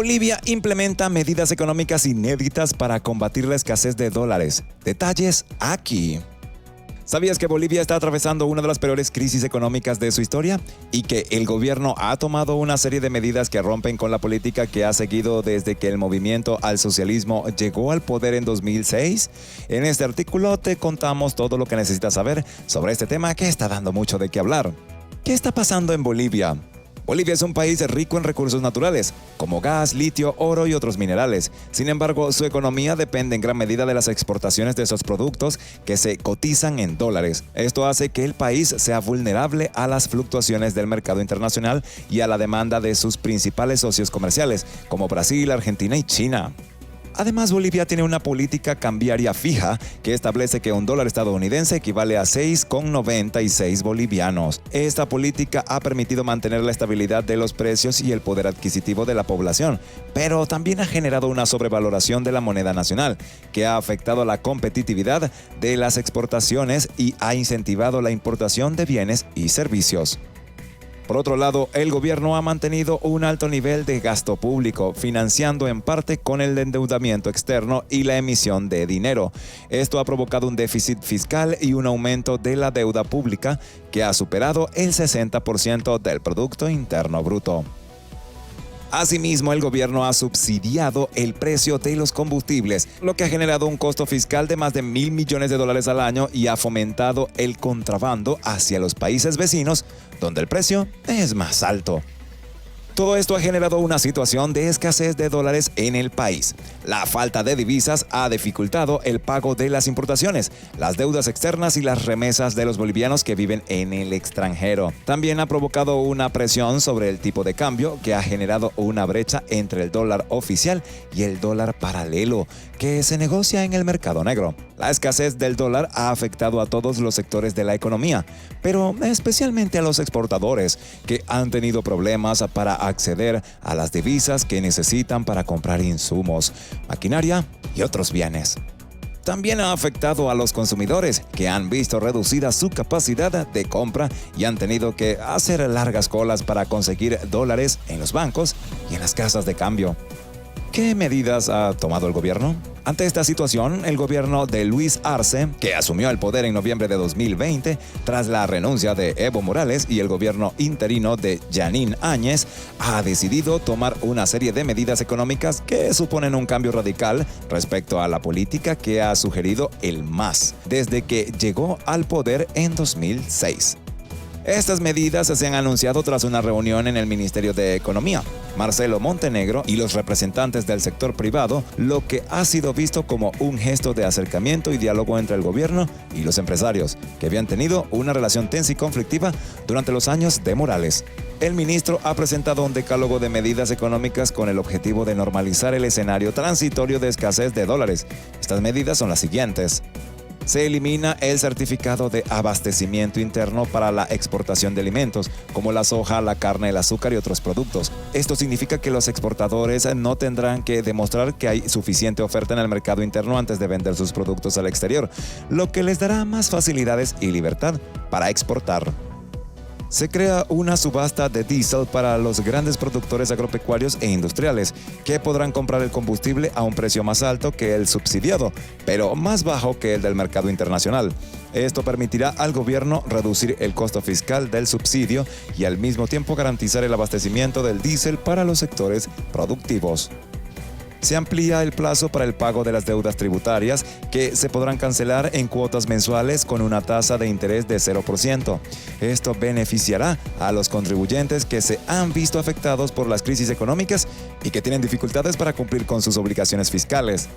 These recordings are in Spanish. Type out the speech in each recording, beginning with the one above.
Bolivia implementa medidas económicas inéditas para combatir la escasez de dólares. Detalles aquí. ¿Sabías que Bolivia está atravesando una de las peores crisis económicas de su historia? Y que el gobierno ha tomado una serie de medidas que rompen con la política que ha seguido desde que el movimiento al socialismo llegó al poder en 2006? En este artículo te contamos todo lo que necesitas saber sobre este tema que está dando mucho de qué hablar. ¿Qué está pasando en Bolivia? Bolivia es un país rico en recursos naturales, como gas, litio, oro y otros minerales. Sin embargo, su economía depende en gran medida de las exportaciones de esos productos que se cotizan en dólares. Esto hace que el país sea vulnerable a las fluctuaciones del mercado internacional y a la demanda de sus principales socios comerciales, como Brasil, Argentina y China. Además, Bolivia tiene una política cambiaria fija que establece que un dólar estadounidense equivale a 6,96 bolivianos. Esta política ha permitido mantener la estabilidad de los precios y el poder adquisitivo de la población, pero también ha generado una sobrevaloración de la moneda nacional, que ha afectado la competitividad de las exportaciones y ha incentivado la importación de bienes y servicios. Por otro lado, el gobierno ha mantenido un alto nivel de gasto público, financiando en parte con el endeudamiento externo y la emisión de dinero. Esto ha provocado un déficit fiscal y un aumento de la deuda pública que ha superado el 60% del Producto Interno Bruto. Asimismo, el gobierno ha subsidiado el precio de los combustibles, lo que ha generado un costo fiscal de más de $1.000 millones al año y ha fomentado el contrabando hacia los países vecinos, donde el precio es más alto. Todo esto ha generado una situación de escasez de dólares en el país. La falta de divisas ha dificultado el pago de las importaciones, las deudas externas y las remesas de los bolivianos que viven en el extranjero. También ha provocado una presión sobre el tipo de cambio que ha generado una brecha entre el dólar oficial y el dólar paralelo, que se negocia en el mercado negro. La escasez del dólar ha afectado a todos los sectores de la economía, pero especialmente a los exportadores, que han tenido problemas para acceder a las divisas que necesitan para comprar insumos, maquinaria y otros bienes. También ha afectado a los consumidores, que han visto reducida su capacidad de compra y han tenido que hacer largas colas para conseguir dólares en los bancos y en las casas de cambio. ¿Qué medidas ha tomado el gobierno? Ante esta situación, el gobierno de Luis Arce, que asumió el poder en noviembre de 2020, tras la renuncia de Evo Morales y el gobierno interino de Jeanine Áñez, ha decidido tomar una serie de medidas económicas que suponen un cambio radical respecto a la política que ha sugerido el MAS desde que llegó al poder en 2006. Estas medidas se han anunciado tras una reunión en el Ministerio de Economía, Marcelo Montenegro y los representantes del sector privado, lo que ha sido visto como un gesto de acercamiento y diálogo entre el gobierno y los empresarios, que habían tenido una relación tensa y conflictiva durante los años de Morales. El ministro ha presentado un decálogo de medidas económicas con el objetivo de normalizar el escenario transitorio de escasez de dólares. Estas medidas son las siguientes. Se elimina el certificado de abastecimiento interno para la exportación de alimentos, como la soja, la carne, el azúcar y otros productos. Esto significa que los exportadores no tendrán que demostrar que hay suficiente oferta en el mercado interno antes de vender sus productos al exterior, lo que les dará más facilidades y libertad para exportar. Se crea una subasta de diésel para los grandes productores agropecuarios e industriales, que podrán comprar el combustible a un precio más alto que el subsidiado, pero más bajo que el del mercado internacional. Esto permitirá al gobierno reducir el costo fiscal del subsidio y al mismo tiempo garantizar el abastecimiento del diésel para los sectores productivos. Se amplía el plazo para el pago de las deudas tributarias, que se podrán cancelar en cuotas mensuales con una tasa de interés de 0%. Esto beneficiará a los contribuyentes que se han visto afectados por las crisis económicas y que tienen dificultades para cumplir con sus obligaciones fiscales.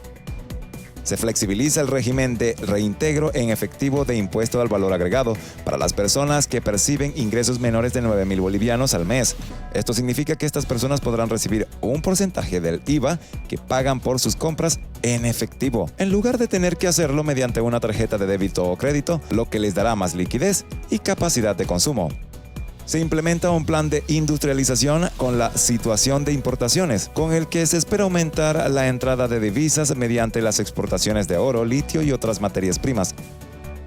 Se flexibiliza el régimen de reintegro en efectivo de impuesto al valor agregado para las personas que perciben ingresos menores de 9.000 bolivianos al mes. Esto significa que estas personas podrán recibir un porcentaje del IVA que pagan por sus compras en efectivo, en lugar de tener que hacerlo mediante una tarjeta de débito o crédito, lo que les dará más liquidez y capacidad de consumo. Se implementa un plan de industrialización con la situación de importaciones, con el que se espera aumentar la entrada de divisas mediante las exportaciones de oro, litio y otras materias primas.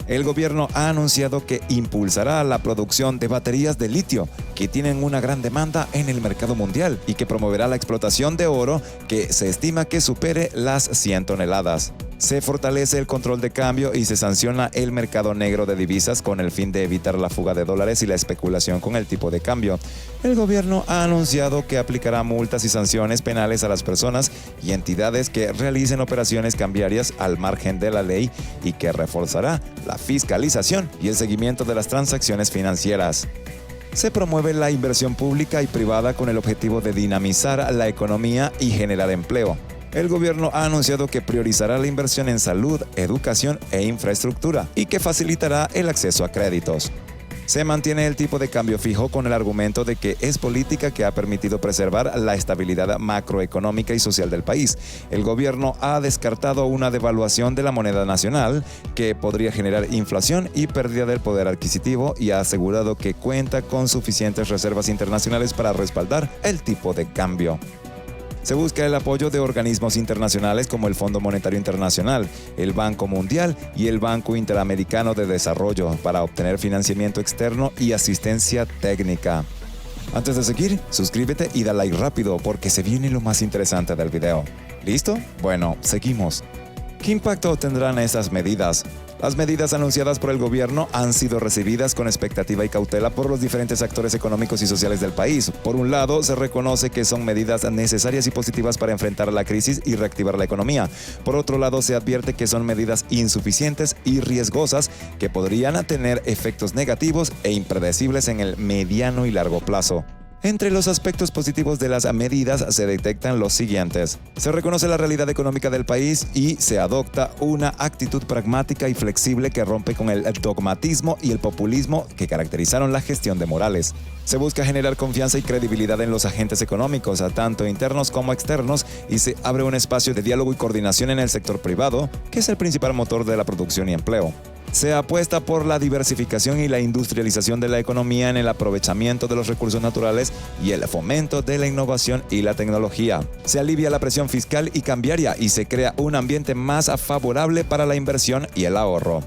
El gobierno ha anunciado que impulsará la producción de baterías de litio, que tienen una gran demanda en el mercado mundial, y que promoverá la explotación de oro, que se estima que supere las 100 toneladas. Se fortalece el control de cambio y se sanciona el mercado negro de divisas con el fin de evitar la fuga de dólares y la especulación con el tipo de cambio. El gobierno ha anunciado que aplicará multas y sanciones penales a las personas y entidades que realicen operaciones cambiarias al margen de la ley y que reforzará la fiscalización y el seguimiento de las transacciones financieras. Se promueve la inversión pública y privada con el objetivo de dinamizar la economía y generar empleo. El gobierno ha anunciado que priorizará la inversión en salud, educación e infraestructura y que facilitará el acceso a créditos. Se mantiene el tipo de cambio fijo con el argumento de que es política que ha permitido preservar la estabilidad macroeconómica y social del país. El gobierno ha descartado una devaluación de la moneda nacional que podría generar inflación y pérdida del poder adquisitivo y ha asegurado que cuenta con suficientes reservas internacionales para respaldar el tipo de cambio. Se busca el apoyo de organismos internacionales como el Fondo Monetario Internacional, el Banco Mundial y el Banco Interamericano de Desarrollo para obtener financiamiento externo y asistencia técnica. Antes de seguir, suscríbete y da like rápido porque se viene lo más interesante del video. ¿Listo? Bueno, seguimos. ¿Qué impacto tendrán estas medidas? Las medidas anunciadas por el gobierno han sido recibidas con expectativa y cautela por los diferentes actores económicos y sociales del país. Por un lado, se reconoce que son medidas necesarias y positivas para enfrentar la crisis y reactivar la economía. Por otro lado, se advierte que son medidas insuficientes y riesgosas que podrían tener efectos negativos e impredecibles en el mediano y largo plazo. Entre los aspectos positivos de las medidas se detectan los siguientes. Se reconoce la realidad económica del país y se adopta una actitud pragmática y flexible que rompe con el dogmatismo y el populismo que caracterizaron la gestión de Morales. Se busca generar confianza y credibilidad en los agentes económicos, tanto internos como externos, y se abre un espacio de diálogo y coordinación en el sector privado, que es el principal motor de la producción y empleo. Se apuesta por la diversificación y la industrialización de la economía en el aprovechamiento de los recursos naturales y el fomento de la innovación y la tecnología. Se alivia la presión fiscal y cambiaria y se crea un ambiente más favorable para la inversión y el ahorro.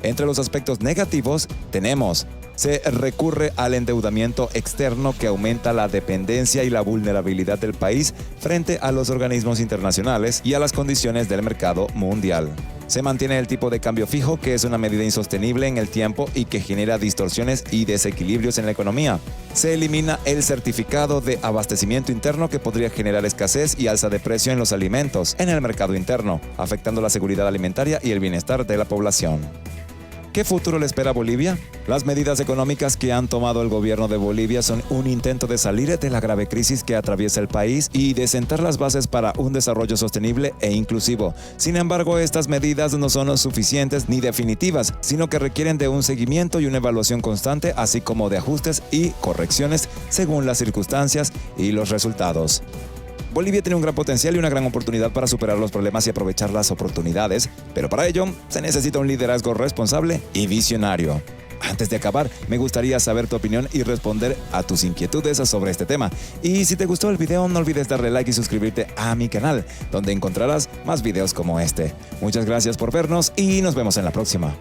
Entre los aspectos negativos tenemos: se recurre al endeudamiento externo que aumenta la dependencia y la vulnerabilidad del país frente a los organismos internacionales y a las condiciones del mercado mundial. Se mantiene el tipo de cambio fijo, que es una medida insostenible en el tiempo y que genera distorsiones y desequilibrios en la economía. Se elimina el certificado de abastecimiento interno, que podría generar escasez y alza de precio en los alimentos en el mercado interno, afectando la seguridad alimentaria y el bienestar de la población. ¿Qué futuro le espera a Bolivia? Las medidas económicas que han tomado el gobierno de Bolivia son un intento de salir de la grave crisis que atraviesa el país y de sentar las bases para un desarrollo sostenible e inclusivo. Sin embargo, estas medidas no son suficientes ni definitivas, sino que requieren de un seguimiento y una evaluación constante, así como de ajustes y correcciones según las circunstancias y los resultados. Bolivia tiene un gran potencial y una gran oportunidad para superar los problemas y aprovechar las oportunidades, pero para ello se necesita un liderazgo responsable y visionario. Antes de acabar, me gustaría saber tu opinión y responder a tus inquietudes sobre este tema. Y si te gustó el video, no olvides darle like y suscribirte a mi canal, donde encontrarás más videos como este. Muchas gracias por vernos y nos vemos en la próxima.